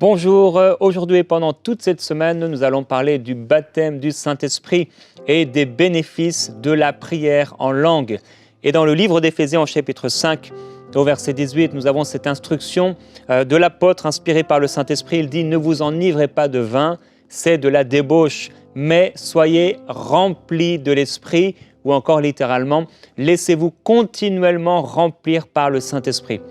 Bonjour, aujourd'hui et pendant toute cette semaine, nous allons parler du baptême du Saint-Esprit et des bénéfices de la prière en langue. Et dans le livre d'Éphésiens au chapitre 5, au verset 18, nous avons cette instruction de l'apôtre inspiré par le Saint-Esprit. Il dit « Ne vous enivrez pas de vin, c'est de la débauche, mais soyez remplis de l'Esprit » ou encore littéralement « Laissez-vous continuellement remplir par le Saint-Esprit ».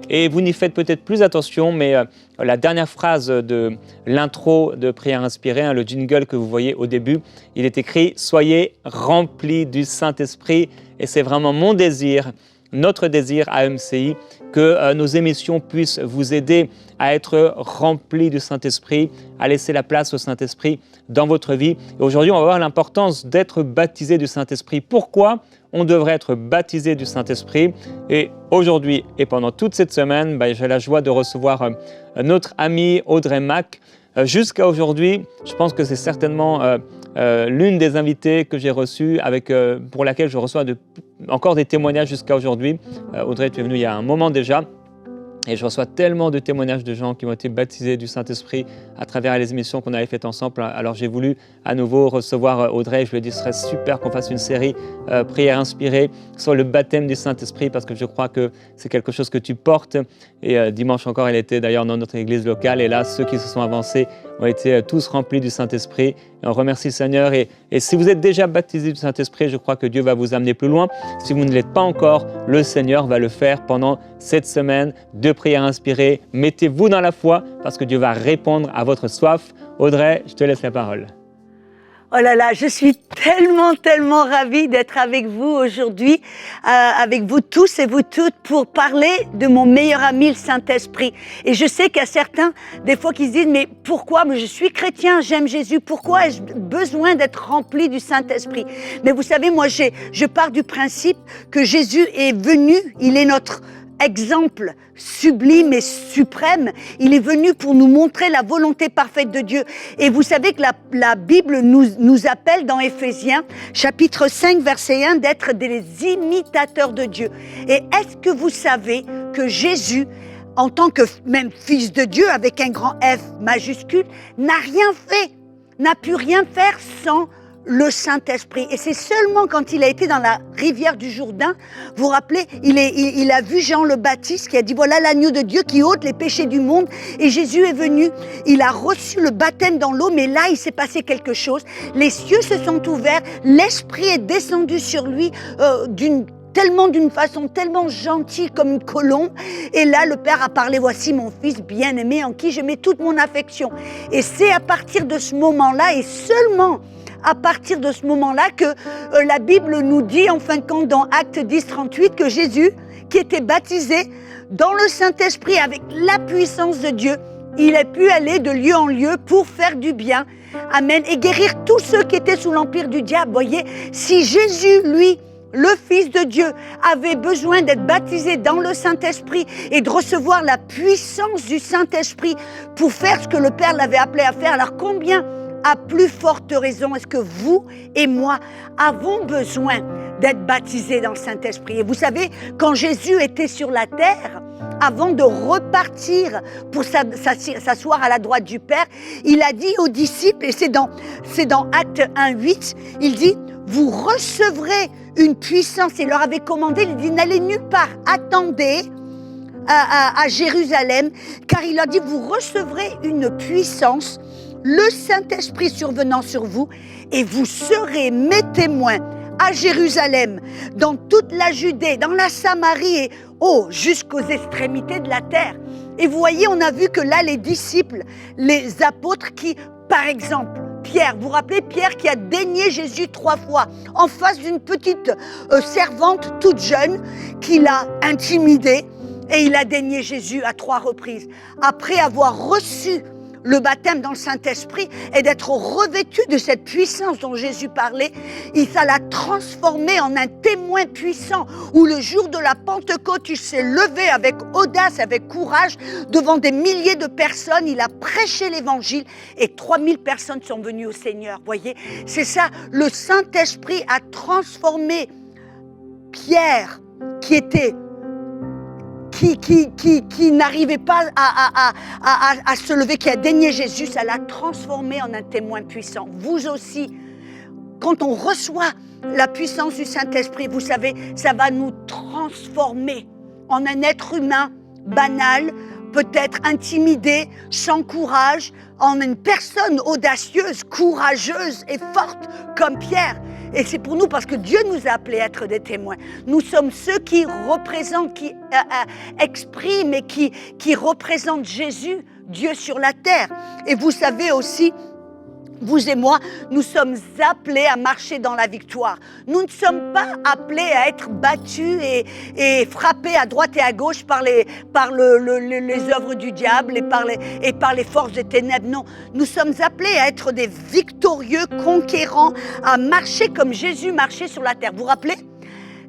Et vous n'y faites peut-être plus attention, mais la dernière phrase de l'intro de Prière inspirée, le jingle que vous voyez au début, il est écrit « Soyez remplis du Saint-Esprit » et c'est vraiment mon désir, notre désir à MCI, que nos émissions puissent vous aider à être remplis du Saint-Esprit, à laisser la place au Saint-Esprit dans votre vie. Et aujourd'hui, on va voir l'importance d'être baptisé du Saint-Esprit. Pourquoi on devrait être baptisé du Saint-Esprit? Et aujourd'hui et pendant toute cette semaine, j'ai la joie de recevoir notre amie Audrey Mack. Jusqu'à aujourd'hui, je pense que c'est certainement l'une des invitées que j'ai reçues, pour laquelle je reçois encore des témoignages jusqu'à aujourd'hui. Audrey, tu es venue il y a un moment déjà. Et je reçois tellement de témoignages de gens qui ont été baptisés du Saint-Esprit à travers les émissions qu'on avait faites ensemble. Alors j'ai voulu à nouveau recevoir Audrey. Je lui ai dit ce serait super qu'on fasse une série prière inspirée sur le baptême du Saint-Esprit parce que je crois que c'est quelque chose que tu portes. Et dimanche encore, elle était d'ailleurs dans notre église locale. Et là, ceux qui se sont avancés ont été tous remplis du Saint-Esprit. Et on remercie le Seigneur. Et si vous êtes déjà baptisé du Saint-Esprit, je crois que Dieu va vous amener plus loin. Si vous ne l'êtes pas encore, le Seigneur va le faire pendant cette semaine de prière inspirée. Mettez-vous dans la foi parce que Dieu va répondre à votre soif. Audrey, je te laisse la parole. Oh là là, je suis tellement ravie d'être avec vous aujourd'hui, avec vous tous et vous toutes pour parler de mon meilleur ami, le Saint-Esprit. Et je sais qu'il y a certains, des fois, qui se disent, mais pourquoi? Mais je suis chrétien, j'aime Jésus, pourquoi ai-je besoin d'être rempli du Saint-Esprit? Mais vous savez, moi, je pars du principe que Jésus est venu, il est notre exemple sublime et suprême. Il est venu pour nous montrer la volonté parfaite de Dieu. Et vous savez que la Bible nous appelle dans Éphésiens, chapitre 5, verset 1, d'être des imitateurs de Dieu. Et est-ce que vous savez que Jésus, en tant que même fils de Dieu, avec un grand F majuscule, n'a pu rien faire sans le Saint-Esprit. Et c'est seulement quand il a été dans la rivière du Jourdain, vous vous rappelez, il a vu Jean le Baptiste qui a dit, voilà l'agneau de Dieu qui ôte les péchés du monde. Et Jésus est venu, il a reçu le baptême dans l'eau, mais là il s'est passé quelque chose. Les cieux se sont ouverts, l'Esprit est descendu sur lui d'une façon tellement gentille comme une colombe. Et là, le Père a parlé, voici mon fils bien-aimé en qui je mets toute mon affection. Et c'est à partir de ce moment-là, et seulement à partir de ce moment-là que la Bible nous dit, en fin de compte, dans Actes 10, 38, que Jésus, qui était baptisé dans le Saint-Esprit avec la puissance de Dieu, il a pu aller de lieu en lieu pour faire du bien, amen, et guérir tous ceux qui étaient sous l'empire du diable. Voyez, si Jésus, lui, le Fils de Dieu, avait besoin d'être baptisé dans le Saint-Esprit et de recevoir la puissance du Saint-Esprit pour faire ce que le Père l'avait appelé à faire, alors combien à plus forte raison est-ce que vous et moi avons besoin d'être baptisés dans le Saint-Esprit? Et vous savez, quand Jésus était sur la terre, avant de repartir pour s'asseoir à la droite du Père, il a dit aux disciples, et c'est dans Actes 1, 8, il dit, vous recevrez une puissance, et il leur avait commandé, il dit, n'allez nulle part, attendez à Jérusalem, car il a dit, vous recevrez une puissance, le Saint-Esprit survenant sur vous, et vous serez mes témoins à Jérusalem, dans toute la Judée, dans la Samarie et jusqu'aux extrémités de la terre. Et vous voyez, on a vu que là, les disciples, les apôtres qui, par exemple, Pierre, vous vous rappelez Pierre qui a dénié Jésus 3 fois en face d'une petite servante toute jeune qui l'a intimidé, et il a dénié Jésus à 3 reprises. Après avoir reçu le baptême dans le Saint-Esprit et d'être revêtu de cette puissance dont Jésus parlait, ça l'a transformé en un témoin puissant où le jour de la Pentecôte, il s'est levé avec audace, avec courage devant des milliers de personnes, il a prêché l'évangile et 3000 personnes sont venues au Seigneur. Voyez, c'est ça, le Saint-Esprit a transformé Pierre qui était qui n'arrivait pas à se lever, qui a dénié Jésus, ça l'a transformé en un témoin puissant. Vous aussi, quand on reçoit la puissance du Saint-Esprit, vous savez, ça va nous transformer en un être humain banal, peut-être intimidé, sans courage, en une personne audacieuse, courageuse et forte comme Pierre. Et c'est pour nous parce que Dieu nous a appelés à être des témoins. Nous sommes ceux qui représentent, qui expriment et qui représentent Jésus, Dieu sur la terre. Et vous savez aussi, vous et moi, nous sommes appelés à marcher dans la victoire. Nous ne sommes pas appelés à être battus et frappés à droite et à gauche par les œuvres du diable et par les forces des ténèbres. Non, nous sommes appelés à être des victorieux, conquérants, à marcher comme Jésus marchait sur la terre. Vous vous rappelez ?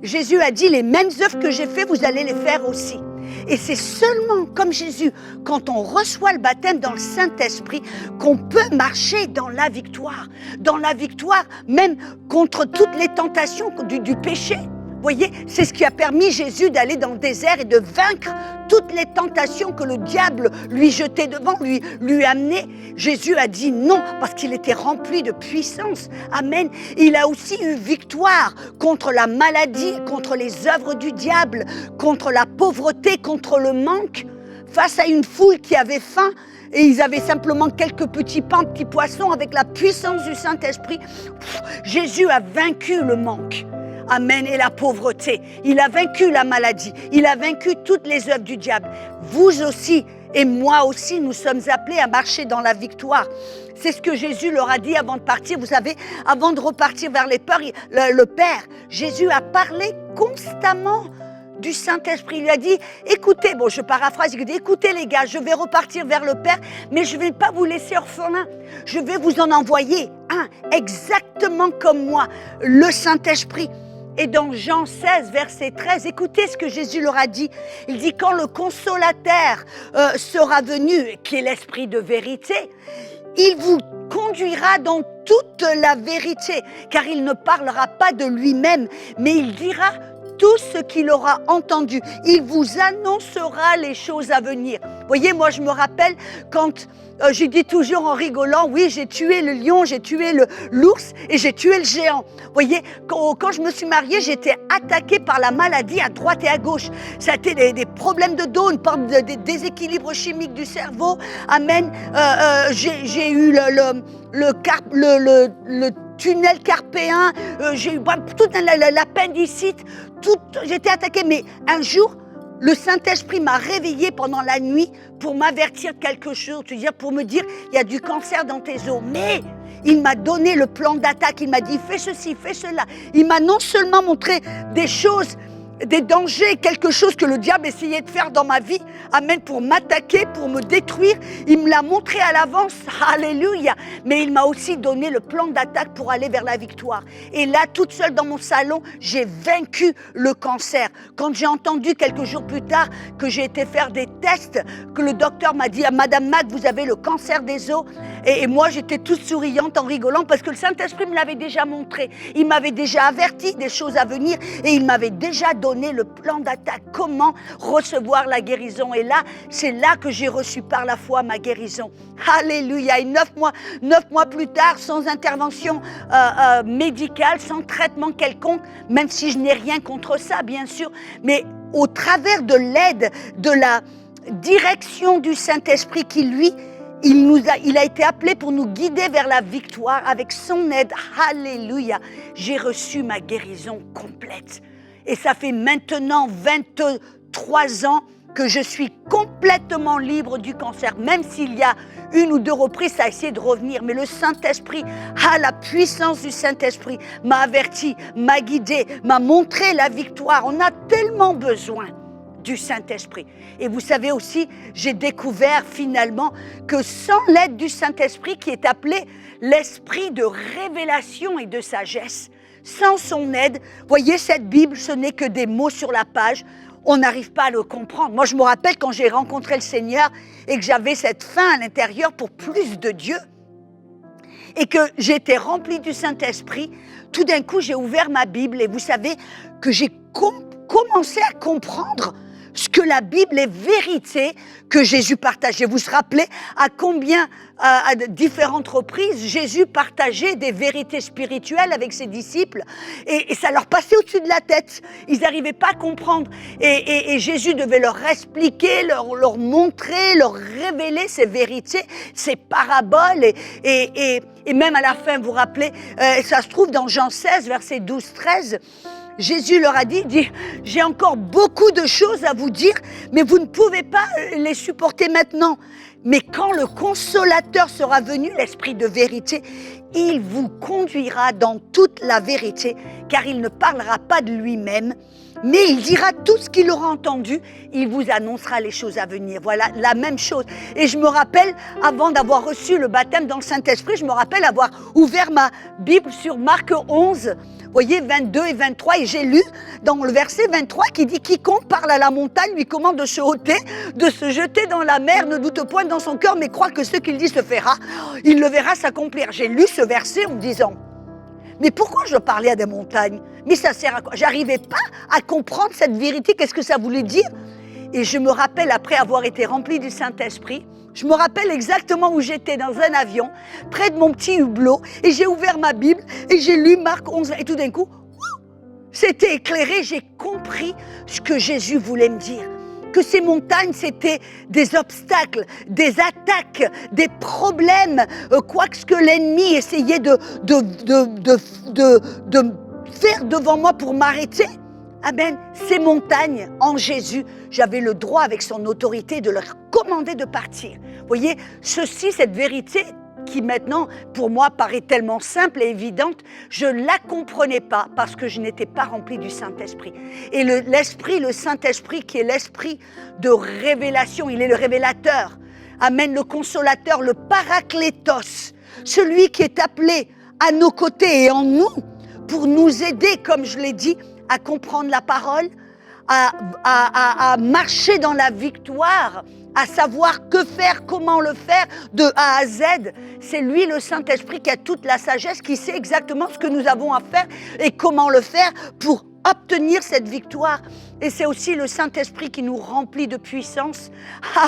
Jésus a dit, les mêmes œuvres que j'ai faites, vous allez les faire aussi. Et c'est seulement comme Jésus, quand on reçoit le baptême dans le Saint-Esprit, qu'on peut marcher dans la victoire. Dans la victoire, même contre toutes les tentations du péché. Vous voyez, c'est ce qui a permis Jésus d'aller dans le désert et de vaincre toutes les tentations que le diable lui jetait devant, lui amenait. Jésus a dit non, parce qu'il était rempli de puissance. Amen. Il a aussi eu victoire contre la maladie, contre les œuvres du diable, contre la pauvreté, contre le manque. Face à une foule qui avait faim, et ils avaient simplement quelques petits pains, petits poissons, avec la puissance du Saint-Esprit, Jésus a vaincu le manque. Amen, et la pauvreté. Il a vaincu la maladie. Il a vaincu toutes les œuvres du diable. Vous aussi et moi aussi, nous sommes appelés à marcher dans la victoire. C'est ce que Jésus leur a dit avant de partir. Vous savez, avant de repartir vers le Père, Jésus a parlé constamment du Saint-Esprit. Il lui a dit, écoutez, bon je paraphrase, il dit, écoutez les gars, je vais repartir vers le Père, mais je ne vais pas vous laisser orphelins. Je vais vous en envoyer un, exactement comme moi, le Saint-Esprit. Et dans Jean 16, verset 13, écoutez ce que Jésus leur a dit. Il dit, quand le consolateur sera venu, qui est l'Esprit de vérité, il vous conduira dans toute la vérité, car il ne parlera pas de lui-même, mais il dira tout ce qu'il aura entendu. Il vous annoncera les choses à venir. Vous voyez, moi je me rappelle quand je dis toujours en rigolant, oui, j'ai tué le lion, j'ai tué l'ours et j'ai tué le géant. Vous voyez, quand je me suis mariée, j'étais attaquée par la maladie à droite et à gauche. Ça a été des problèmes de dos, des déséquilibres chimiques du cerveau. Amen. J'ai eu le tunnel carpéen, j'ai eu toute l'appendicite, j'étais attaquée. Mais un jour, le Saint-Esprit m'a réveillée pendant la nuit pour m'avertir de quelque chose, c'est-à-dire pour me dire, il y a du cancer dans tes os. Mais il m'a donné le plan d'attaque, il m'a dit, fais ceci, fais cela. Il m'a non seulement montré des choses, des dangers, quelque chose que le diable essayait de faire dans ma vie, amen, pour m'attaquer, pour me détruire. Il me l'a montré à l'avance, alléluia. Mais il m'a aussi donné le plan d'attaque pour aller vers la victoire. Et là, toute seule dans mon salon, j'ai vaincu le cancer. Quand j'ai entendu quelques jours plus tard que j'ai été faire des tests, que le docteur m'a dit, Madame Mac, vous avez le cancer des os. Et moi, j'étais toute souriante en rigolant parce que le Saint-Esprit me l'avait déjà montré. Il m'avait déjà averti des choses à venir et il m'avait déjà donné le plan d'attaque, comment recevoir la guérison. Et là, c'est là que j'ai reçu par la foi ma guérison. Alléluia. Et 9 mois plus tard, sans intervention médicale, sans traitement quelconque, même si je n'ai rien contre ça, bien sûr, mais au travers de l'aide, de la direction du Saint-Esprit qui, lui, il a été appelé pour nous guider vers la victoire avec son aide. Alléluia. J'ai reçu ma guérison complète. Et ça fait maintenant 23 ans que je suis complètement libre du cancer, même s'il y a 1 ou 2 reprises, ça a essayé de revenir. Mais le Saint-Esprit, la puissance du Saint-Esprit m'a averti, m'a guidé, m'a montré la victoire. On a tellement besoin du Saint-Esprit. Et vous savez aussi, j'ai découvert finalement que sans l'aide du Saint-Esprit, qui est appelé l'esprit de révélation et de sagesse, sans son aide, voyez, cette Bible, ce n'est que des mots sur la page. On n'arrive pas à le comprendre. Moi, je me rappelle quand j'ai rencontré le Seigneur et que j'avais cette faim à l'intérieur pour plus de Dieu et que j'étais remplie du Saint-Esprit, tout d'un coup, j'ai ouvert ma Bible et vous savez que j'ai commencé à comprendre ce que la Bible est vérité que Jésus partageait. Vous vous rappelez à combien, à différentes reprises, Jésus partageait des vérités spirituelles avec ses disciples et ça leur passait au-dessus de la tête. Ils n'arrivaient pas à comprendre. Et Jésus devait leur expliquer, leur montrer, leur révéler ces vérités, ces paraboles. Et même à la fin, vous vous rappelez, ça se trouve dans Jean 16, versets 12-13, Jésus leur a dit, j'ai encore beaucoup de choses à vous dire, mais vous ne pouvez pas les supporter maintenant. Mais quand le consolateur sera venu, l'Esprit de vérité, il vous conduira dans toute la vérité, car il ne parlera pas de lui-même, mais il dira tout ce qu'il aura entendu, il vous annoncera les choses à venir. Voilà, la même chose. Et je me rappelle, avant d'avoir reçu le baptême dans le Saint-Esprit, je me rappelle avoir ouvert ma Bible sur Marc 11, voyez, 22 et 23, et j'ai lu dans le verset 23 qui dit « Quiconque parle à la montagne lui commande de se ôter, de se jeter dans la mer, ne doute point dans son cœur, mais croit que ce qu'il dit se fera. Il le verra s'accomplir. » J'ai lu ce verset en me disant « Mais pourquoi je parlais à des montagnes? Mais ça sert à quoi ?» J'arrivais pas à comprendre cette vérité, qu'est-ce que ça voulait dire. Et je me rappelle, après avoir été rempli du Saint-Esprit, je me rappelle exactement où j'étais dans un avion, près de mon petit hublot, et j'ai ouvert ma Bible, et j'ai lu Marc 11, et tout d'un coup, c'était éclairé, j'ai compris ce que Jésus voulait me dire. Que ces montagnes, c'était des obstacles, des attaques, des problèmes, quoi que ce que l'ennemi essayait de faire devant moi pour m'arrêter. Amen. Ces montagnes, en Jésus, j'avais le droit avec son autorité de leur commander de partir. Vous voyez, cette vérité qui maintenant, pour moi, paraît tellement simple et évidente, je ne la comprenais pas parce que je n'étais pas remplie du Saint-Esprit. Et l'Esprit, le Saint-Esprit qui est l'Esprit de révélation, il est le révélateur. Amen, le consolateur, le paraclétos, celui qui est appelé à nos côtés et en nous pour nous aider, comme je l'ai dit, à comprendre la parole, à marcher dans la victoire, à savoir que faire, comment le faire, de A à Z. C'est lui, le Saint-Esprit, qui a toute la sagesse, qui sait exactement ce que nous avons à faire et comment le faire pour obtenir cette victoire. Et c'est aussi le Saint-Esprit qui nous remplit de puissance.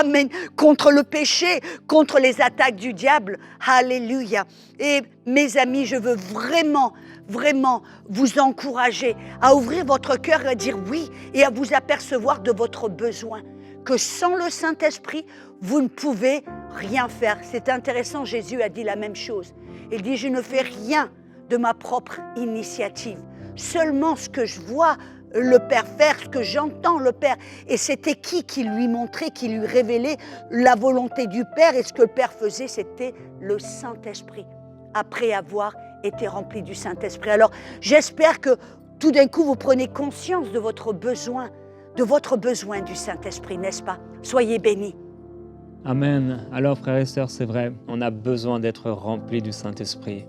Amen. Contre le péché, contre les attaques du diable. Alléluia. Et mes amis, je veux vraiment vous encourager à ouvrir votre cœur et à dire oui et à vous apercevoir de votre besoin. Que sans le Saint-Esprit, vous ne pouvez rien faire. C'est intéressant, Jésus a dit la même chose. Il dit, je ne fais rien de ma propre initiative. Seulement ce que je vois le Père faire, ce que j'entends le Père. Et c'était qui lui montrait, qui lui révélait la volonté du Père. Et ce que le Père faisait, c'était le Saint-Esprit, après avoir été rempli du Saint-Esprit. Alors, j'espère que tout d'un coup, vous prenez conscience de votre besoin du Saint-Esprit, n'est-ce pas? Soyez bénis. Amen. Alors, frères et sœurs, c'est vrai, on a besoin d'être remplis du Saint-Esprit.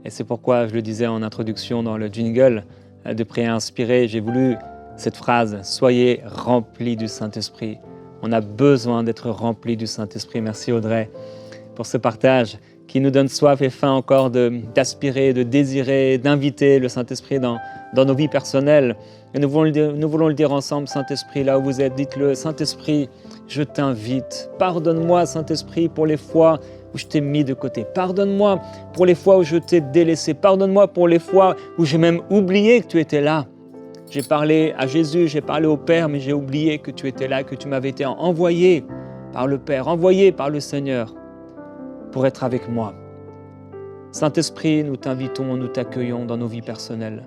Et c'est pourquoi, je le disais en introduction dans le jingle de Prière inspirée, j'ai voulu cette phrase « Soyez remplis du Saint-Esprit ». On a besoin d'être remplis du Saint-Esprit. Merci Audrey pour ce partage qui nous donne soif et faim encore d'aspirer, de désirer, d'inviter le Saint-Esprit dans nos vies personnelles. Et nous voulons le dire ensemble, Saint-Esprit, là où vous êtes, dites-le, Saint-Esprit, je t'invite. Pardonne-moi, Saint-Esprit, pour les fois où je t'ai mis de côté. Pardonne-moi pour les fois où je t'ai délaissé. Pardonne-moi pour les fois où j'ai même oublié que tu étais là. J'ai parlé à Jésus, j'ai parlé au Père, mais j'ai oublié que tu étais là, que tu m'avais été envoyé par le Père, envoyé par le Seigneur pour être avec moi. Saint-Esprit, nous t'invitons, nous t'accueillons dans nos vies personnelles.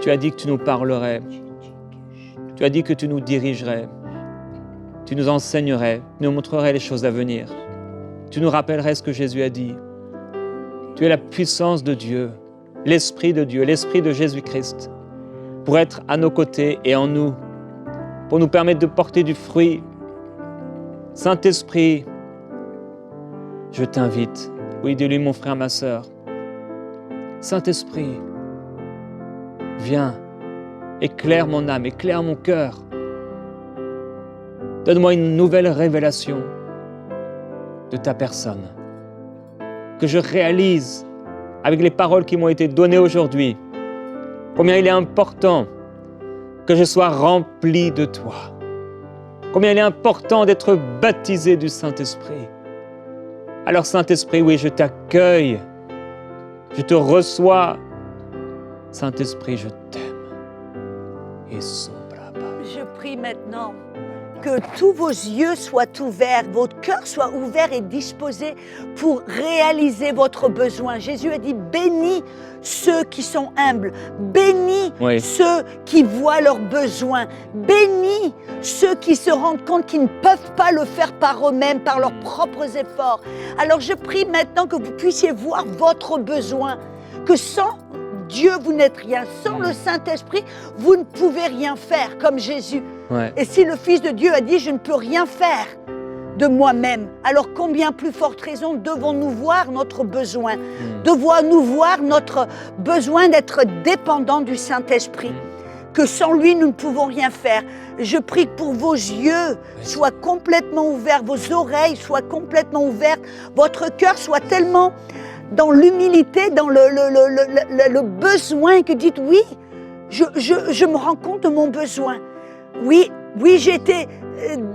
Tu as dit que tu nous parlerais. Tu as dit que tu nous dirigerais. Tu nous enseignerais, tu nous montrerais les choses à venir. Tu nous rappellerais ce que Jésus a dit. Tu es la puissance de Dieu, l'Esprit de Dieu, l'Esprit de Jésus-Christ, pour être à nos côtés et en nous, pour nous permettre de porter du fruit. Saint-Esprit, je t'invite. Oui, dis-lui, mon frère, ma sœur. Saint-Esprit, viens, éclaire mon âme, éclaire mon cœur. Donne-moi une nouvelle révélation de ta personne. Que je réalise, avec les paroles qui m'ont été données aujourd'hui, combien il est important que je sois rempli de toi. Combien il est important d'être baptisé du Saint-Esprit. Alors Saint-Esprit, oui, je t'accueille, je te reçois. Saint-Esprit, je t'aime. Et sombraba. Je prie maintenant que tous vos yeux soient ouverts, votre cœur soit ouvert et disposé pour réaliser votre besoin. Jésus a dit, bénis ceux qui sont humbles, bénis ceux qui voient leurs besoins, bénis ceux qui se rendent compte qu'ils ne peuvent pas le faire par eux-mêmes, par leurs propres efforts. Alors je prie maintenant que vous puissiez voir votre besoin, que sans Dieu, vous n'êtes rien. Sans le Saint-Esprit, vous ne pouvez rien faire, comme Jésus. Et si le Fils de Dieu a dit, je ne peux rien faire de moi-même, alors combien plus forte raison devons-nous voir notre besoin, devons-nous voir notre besoin d'être dépendant du Saint-Esprit, que sans lui, nous ne pouvons rien faire. Je prie que pour vos yeux soient complètement ouverts, vos oreilles soient complètement ouvertes, votre cœur soit tellement dans l'humilité, dans le besoin, que dites oui, je me rends compte de mon besoin. Oui, j'ai été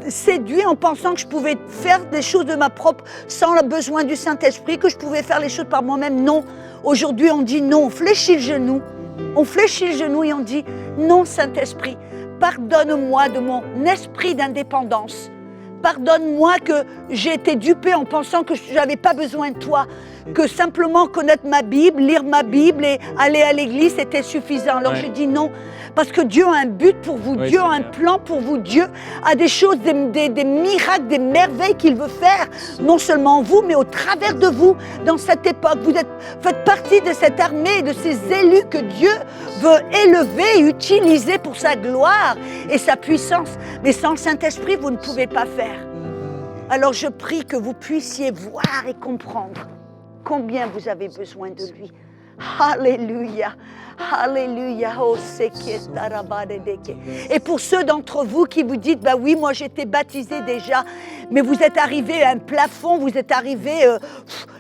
séduit en pensant que je pouvais faire des choses de ma propre sans le besoin du Saint-Esprit, que je pouvais faire les choses par moi-même. Non, aujourd'hui on dit non, on fléchit le genou. On fléchit le genou et on dit non, Saint-Esprit, pardonne-moi de mon esprit d'indépendance. Pardonne-moi que j'ai été dupée en pensant que je n'avais pas besoin de toi, que simplement connaître ma Bible, lire ma Bible et aller à l'église, c'était suffisant. Alors je dis non, parce que Dieu a un but pour vous, Dieu a un plan pour vous, Dieu a des choses, des miracles, des merveilles qu'il veut faire, non seulement en vous, mais au travers de vous, dans cette époque. Vous faites partie de cette armée, de ces élus que Dieu veut élever et utiliser pour sa gloire et sa puissance. Mais sans le Saint-Esprit, vous ne pouvez pas faire. Alors je prie que vous puissiez voir et comprendre combien vous avez besoin de lui. Alléluia, alléluia. Oh, et pour ceux d'entre vous qui vous dites, bah oui, moi j'étais baptisé déjà, mais vous êtes arrivé à un plafond, vous êtes arrivé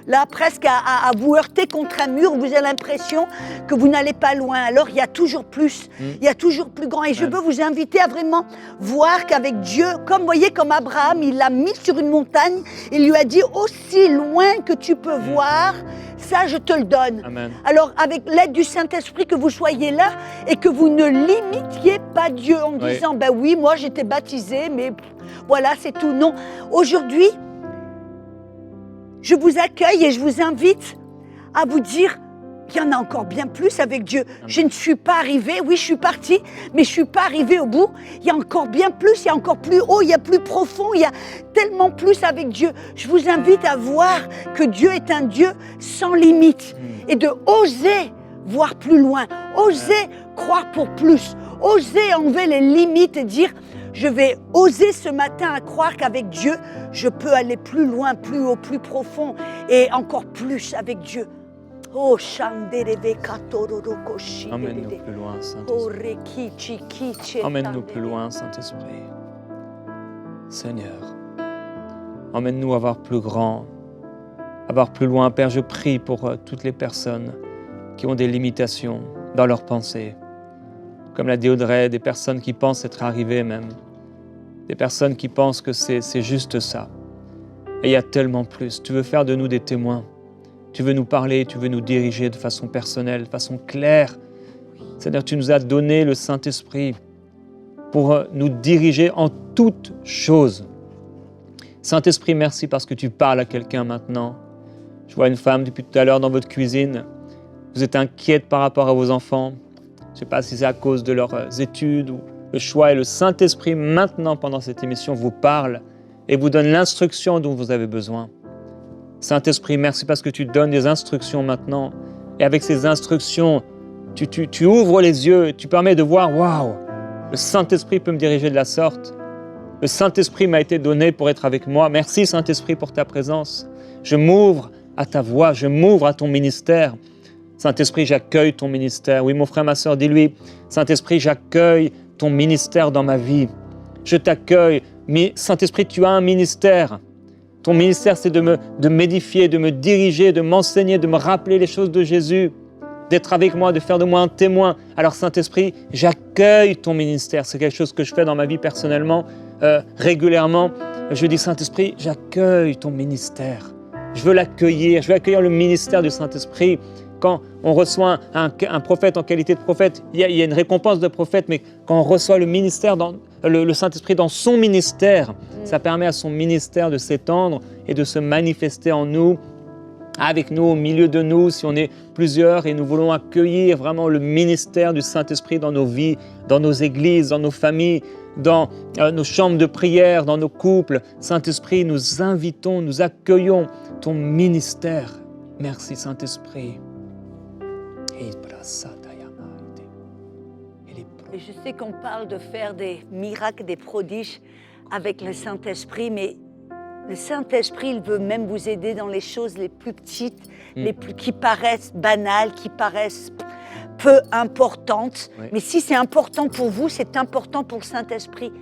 là presque à vous heurter contre un mur, vous avez l'impression que vous n'allez pas loin. Alors il y a toujours plus, il y a toujours plus grand. Et je veux vous inviter à vraiment voir qu'avec Dieu, comme voyez, comme Abraham, il l'a mis sur une montagne, il lui a dit aussi loin que tu peux voir, ça je te le donne. Amen. Alors avec l'aide du Saint-Esprit, que vous soyez là et que vous ne limitiez pas Dieu en disant, ben oui, moi j'étais baptisé, mais voilà, c'est tout. Non, aujourd'hui, je vous accueille et je vous invite à vous dire, il y en a encore bien plus avec Dieu. Je ne suis pas arrivée, oui, je suis partie, mais je ne suis pas arrivée au bout. Il y a encore bien plus, il y a encore plus haut, il y a plus profond, il y a tellement plus avec Dieu. Je vous invite à voir que Dieu est un Dieu sans limite et de oser voir plus loin, oser croire pour plus, oser enlever les limites et dire, je vais oser ce matin à croire qu'avec Dieu, je peux aller plus loin, plus haut, plus profond et encore plus avec Dieu. Oh, emmène-nous plus loin, Saint-Esprit. Emmène-nous plus loin, Saint-Esprit. Seigneur, emmène-nous à voir plus grand, à voir plus loin. Père, je prie pour toutes les personnes qui ont des limitations dans leurs pensées. Comme l'a dit Audrey, des personnes qui pensent être arrivées même. Des personnes qui pensent que c'est juste ça. Et il y a tellement plus. Tu veux faire de nous des témoins. Tu veux nous parler, tu veux nous diriger de façon personnelle, de façon claire. Seigneur, tu nous as donné le Saint-Esprit pour nous diriger en toutes choses. Saint-Esprit, merci parce que tu parles à quelqu'un maintenant. Je vois une femme depuis tout à l'heure dans votre cuisine. Vous êtes inquiète par rapport à vos enfants. Je ne sais pas si c'est à cause de leurs études ou le choix. Et le Saint-Esprit, maintenant, pendant cette émission, vous parle et vous donne l'instruction dont vous avez besoin. Saint-Esprit, merci parce que tu donnes des instructions maintenant. Et avec ces instructions, tu ouvres les yeux et tu permets de voir, waouh, le Saint-Esprit peut me diriger de la sorte. Le Saint-Esprit m'a été donné pour être avec moi. Merci Saint-Esprit pour ta présence. Je m'ouvre à ta voix, je m'ouvre à ton ministère. Saint-Esprit, j'accueille ton ministère. Oui, mon frère, ma sœur, dis-lui, Saint-Esprit, j'accueille ton ministère dans ma vie. Je t'accueille. Mais Saint-Esprit, tu as un ministère. Ton ministère, c'est de m'édifier, de me diriger, de m'enseigner, de me rappeler les choses de Jésus. d'être avec moi, de faire de moi un témoin. Alors Saint-Esprit, j'accueille ton ministère. C'est quelque chose que je fais dans ma vie personnellement, régulièrement. Je dis Saint-Esprit, j'accueille ton ministère. Je veux l'accueillir, je veux accueillir le ministère du Saint-Esprit. Quand on reçoit un prophète en qualité de prophète, il y a une récompense de prophète, mais quand on reçoit le ministère, le Saint-Esprit dans son ministère, ça permet à son ministère de s'étendre et de se manifester en nous, avec nous, au milieu de nous, si on est plusieurs et nous voulons accueillir vraiment le ministère du Saint-Esprit dans nos vies, dans nos églises, dans nos familles, dans nos chambres de prière, dans nos couples. Saint-Esprit, nous invitons, nous accueillons ton ministère. Merci Saint-Esprit. Et je sais qu'on parle de faire des miracles, des prodiges avec le Saint-Esprit, mais le Saint-Esprit, il veut même vous aider dans les choses les plus petites, qui paraissent banales, qui paraissent peu importantes. Oui. Mais si c'est important pour vous, c'est important pour le Saint-Esprit.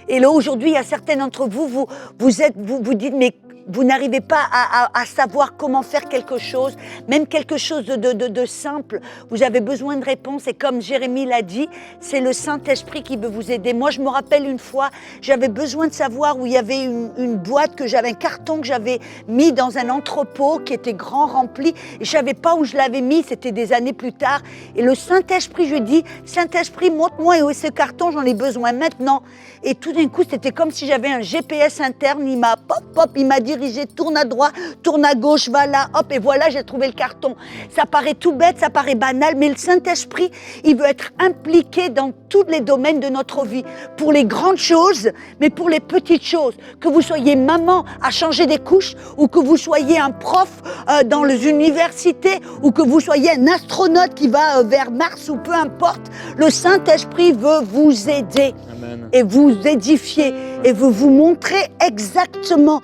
Et là, aujourd'hui, il y a certains d'entre vous, vous dites, mais vous n'arrivez pas à savoir comment faire quelque chose, même quelque chose de simple. Vous avez besoin de réponses et comme Jérémie l'a dit, c'est le Saint-Esprit qui veut vous aider. Moi, je me rappelle une fois, j'avais besoin de savoir où il y avait une boîte, un carton que j'avais mis dans un entrepôt qui était grand, rempli, et je ne savais pas où je l'avais mis, c'était des années plus tard. Et le Saint-Esprit, je lui ai dit, Saint-Esprit, montre-moi où est ce carton, j'en ai besoin maintenant. Et tout d'un coup, c'était comme si j'avais un GPS interne, il m'a dirigé, tourne à droite, tourne à gauche, va là, hop, et voilà, j'ai trouvé le carton. Ça paraît tout bête, ça paraît banal, mais le Saint-Esprit, il veut être impliqué dans tous les domaines de notre vie, pour les grandes choses, mais pour les petites choses. Que vous soyez maman à changer des couches, ou que vous soyez un prof dans les universités, ou que vous soyez un astronaute qui va vers Mars, ou peu importe, le Saint-Esprit veut vous aider. Amen. Et vous édifier, et veut vous montrer exactement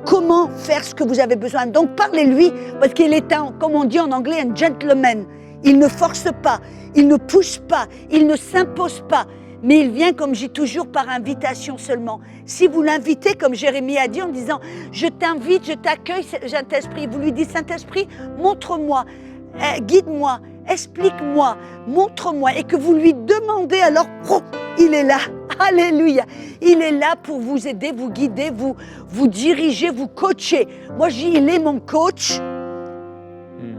comment faire ce que vous avez besoin. Donc parlez-lui, parce qu'il est comme on dit en anglais, un gentleman. Il ne force pas, il ne pousse pas, il ne s'impose pas, mais il vient, comme je dis toujours, par invitation seulement. Si vous l'invitez, comme Jérémie a dit, en disant « Je t'invite, je t'accueille, Saint-Esprit », vous lui dites « Saint-Esprit, montre-moi, guide-moi, explique-moi, montre-moi », et que vous lui demandez, alors il est là. Alléluia. Il est là pour vous aider, vous guider, vous diriger, vous coacher. Moi, je dis, il est mon coach,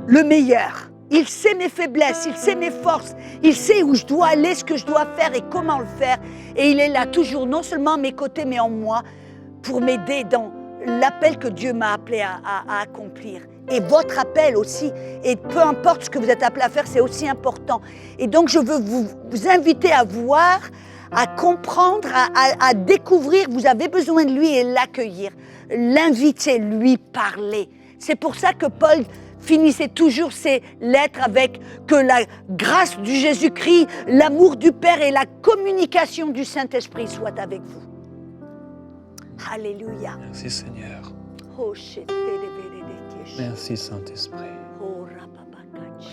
le meilleur. Il sait mes faiblesses, il sait mes forces, il sait où je dois aller, ce que je dois faire et comment le faire. Et il est là toujours, non seulement à mes côtés, mais en moi, pour m'aider dans l'appel que Dieu m'a appelé à accomplir. Et votre appel aussi. Et peu importe ce que vous êtes appelé à faire, c'est aussi important. Et donc, je veux vous inviter à voir, à comprendre, à découvrir. Vous avez besoin de lui et l'accueillir. L'inviter, lui parler. C'est pour ça que Paul finissait toujours ses lettres avec que la grâce du Jésus-Christ, l'amour du Père et la communication du Saint-Esprit soient avec vous. Alléluia. Merci Seigneur. Merci Saint-Esprit.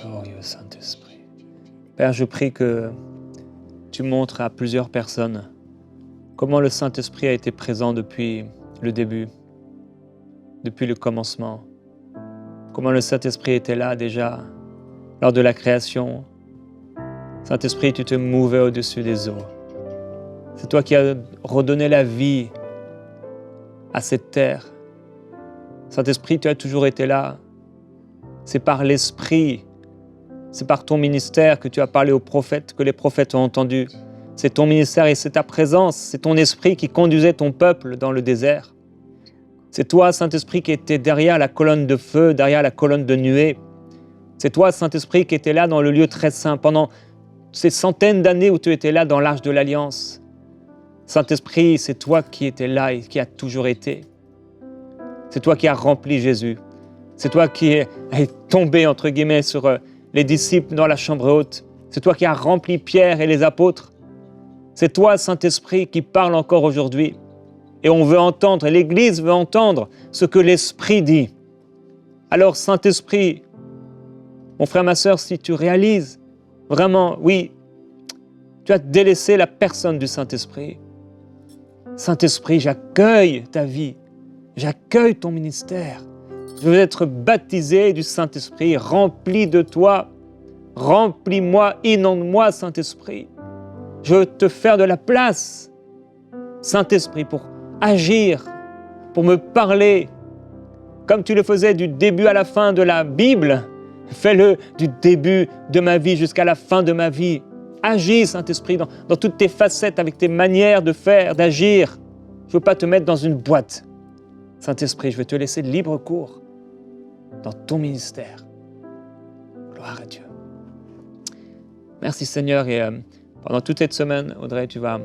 Glorieux Saint-Esprit. Père, je prie que tu montres à plusieurs personnes comment le Saint-Esprit a été présent depuis le début, depuis le commencement. Comment le Saint-Esprit était là déjà lors de la création. Saint-Esprit, tu te mouvais au-dessus des eaux. C'est toi qui as redonné la vie à cette terre. Saint-Esprit, tu as toujours été là. C'est par l'Esprit, c'est par ton ministère que tu as parlé aux prophètes, que les prophètes ont entendu. C'est ton ministère et c'est ta présence, c'est ton Esprit qui conduisait ton peuple dans le désert. C'est toi, Saint-Esprit, qui étais derrière la colonne de feu, derrière la colonne de nuée. C'est toi, Saint-Esprit, qui étais là dans le lieu très saint pendant ces centaines d'années où tu étais là dans l'arche de l'Alliance. Saint-Esprit, c'est toi qui étais là et qui a toujours été. C'est toi qui as rempli Jésus. C'est toi qui es tombé, entre guillemets, sur les disciples dans la chambre haute. C'est toi qui as rempli Pierre et les apôtres. C'est toi, Saint-Esprit, qui parle encore aujourd'hui. Et on veut entendre, l'Église veut entendre ce que l'Esprit dit. Alors, Saint-Esprit, mon frère, ma sœur, si tu réalises vraiment, oui, tu as délaissé la personne du Saint-Esprit. Saint-Esprit, j'accueille ta vie, j'accueille ton ministère. Je veux être baptisé du Saint-Esprit, rempli de toi, Remplis-moi, inonde-moi, Saint-Esprit. Je veux te faire de la place, Saint-Esprit, pour agir, pour me parler, comme tu le faisais du début à la fin de la Bible. Fais-le du début de ma vie jusqu'à la fin de ma vie. Agis, Saint-Esprit, dans toutes tes facettes, avec tes manières de faire, d'agir. Je ne veux pas te mettre dans une boîte. Saint-Esprit, je veux te laisser libre cours dans ton ministère. Gloire à Dieu. Merci Seigneur. Et pendant toute cette semaine, Audrey, tu vas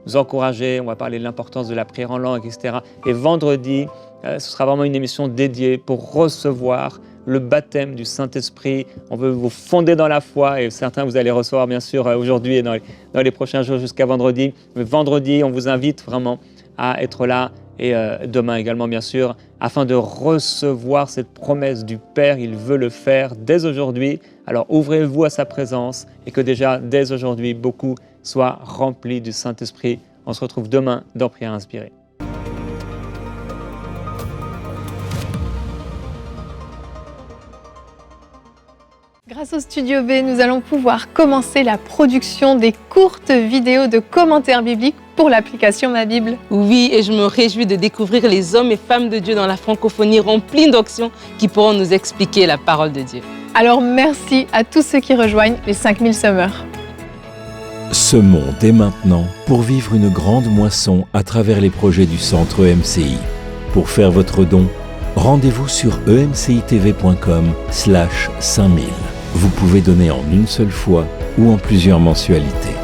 nous encourager. On va parler de l'importance de la prière en langue, etc. Et vendredi, ce sera vraiment une émission dédiée pour recevoir le baptême du Saint-Esprit. On veut vous fonder dans la foi et certains vous allez recevoir bien sûr aujourd'hui et dans les prochains jours jusqu'à vendredi. Mais vendredi, on vous invite vraiment à être là et demain également bien sûr, afin de recevoir cette promesse du Père. Il veut le faire dès aujourd'hui. Alors ouvrez-vous à sa présence et que déjà dès aujourd'hui, beaucoup soient remplis du Saint-Esprit. On se retrouve demain dans Prière Inspirée. Grâce au Studio B, nous allons pouvoir commencer la production des courtes vidéos de commentaires bibliques pour l'application Ma Bible. Oui, et je me réjouis de découvrir les hommes et femmes de Dieu dans la francophonie remplis d'onction qui pourront nous expliquer la parole de Dieu. Alors merci à tous ceux qui rejoignent les 5000 Summers. Semons dès maintenant pour vivre une grande moisson à travers les projets du Centre EMCI. Pour faire votre don, rendez-vous sur emcitv.com/5000. Vous pouvez donner en une seule fois ou en plusieurs mensualités.